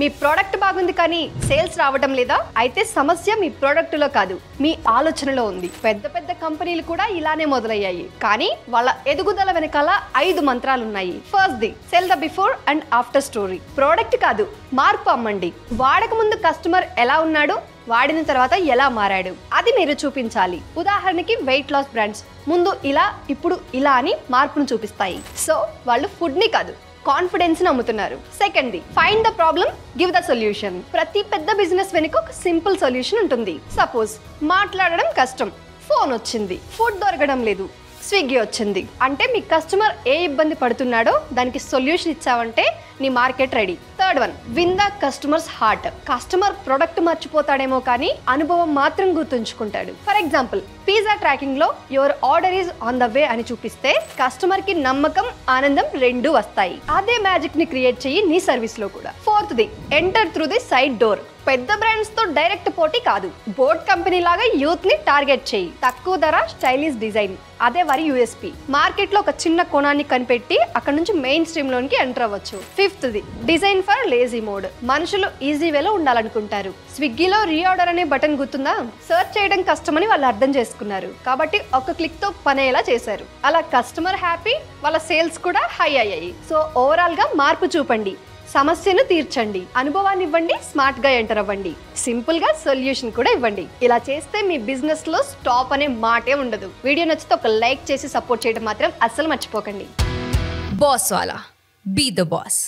మీ product బాగుంది కానీ sales రావడం లేదా? అయితే సమస్య మీ ప్రోడక్ట్ లో కాదు, మీ ఆలోచనలో ఉంది. పెద్ద పెద్ద కంపెనీలు కూడా ఇలానే మొదలయ్యాయి, కానీ వాళ్ళ ఎదుగుదల వెనకాల 5 మంత్రాలు ఉన్నాయి. First the cell the before and after story. Product కాదు, మార్పు అమ్మండి. వాడక ముందు కస్టమర్ ఎలా ఉన్నాడు, వాడిన తర్వాత ఎలా మారాడు, అది మీరు చూపించాలి. ఉదాహరణకి వెయిట్ లాస్ బ్రాండ్స్ ముందు ఇలా ఇప్పుడు ఇలా అని మార్పును చూపిస్తాయి. సో వాళ్ళు ఫుడ్ ని కాదు, కాన్ఫిడెన్స్ ని అమ్ముతున్నారు. Second the find the problem, give the solution. ప్రతి పెద్ద బిజినెస్ వెనుక ఒక సింపుల్ సొల్యూషన్ ఉంటుంది. సపోజ్ మాట్లాడడం కష్టం, ఫోన్ వచ్చింది. ఫుడ్ దొరకడం లేదు, స్విగ్గీ వచ్చింది. అంటే మీ కస్టమర్ ఏ ఇబ్బంది పడుతున్నాడో దానికి సొల్యూషన్ ఇచ్చావంటే నీ market ready. Third one, win the customer's heart. Customer product మర్చిపోతాడేమో కానీ అనుభవం మాత్రం గుర్తుంచుకుంటాడు. ఫర్ ఎగ్జాంపుల్, పిజ్జా ట్రాకింగ్ లో your order is on the way అని చూపిస్తే కస్టమర్ కి నమ్మకం, ఆనందం రెండూ వస్తాయి. అదే మ్యాజిక్ ని క్రియేట్ చెయ్యి నీ సర్వీస్ లో కూడా. Fourth the enter through the side door. పెద్ద బ్రాండ్స్ తో డైరెక్ట్ పోటీ కాదు, బోర్డ్ కంపెనీ లాగా యూత్ ని టార్గెట్ చేయి. తక్కువ ధర, స్టైలిష్ డిజైన్, అదే వారి యూఎస్పీ. మార్కెట్ లో ఒక చిన్న కోణాన్ని కనిపెట్టి అక్కడ నుంచి మెయిన్ స్ట్రీమ్ లోనికి ఎంటర్ అవ్వచ్చు. Fifth the design for lazy mode. మనుషులు ఈజీ వేలో ఉండాలనుకుంటారు. స్విగ్గీలో రీఆర్డర్ అనే బటన్ గుర్తుందా? సర్చ్ చేయడం కష్టమని వాళ్ళు అర్థం చేసుకున్నారు, కాబట్టి ఒక క్లిక్ తో పనేలా చేశారు. అలా కస్టమర్ హ్యాపీ, వాళ్ళ సేల్స్ కూడా హై అయ్యాయి. సో ఓవరాల్ గా మార్పు చూపండి, సమస్యను తీర్చండి, అనుభవాన్ని ఇవ్వండి, స్మార్ట్ గా ఎంటర్ అవ్వండి, సింపుల్ గా సొల్యూషన్ కూడా ఇవ్వండి. ఇలా చేస్తే మీ బిజినెస్ లో స్టాప్ అనే మాటే ఉండదు. వీడియో నచ్చితే ఒక లైక్ చేసి సపోర్ట్ చేయడం మాత్రం అస్సలు మర్చిపోకండి. బాస్ వాలా, బీ ద బాస్.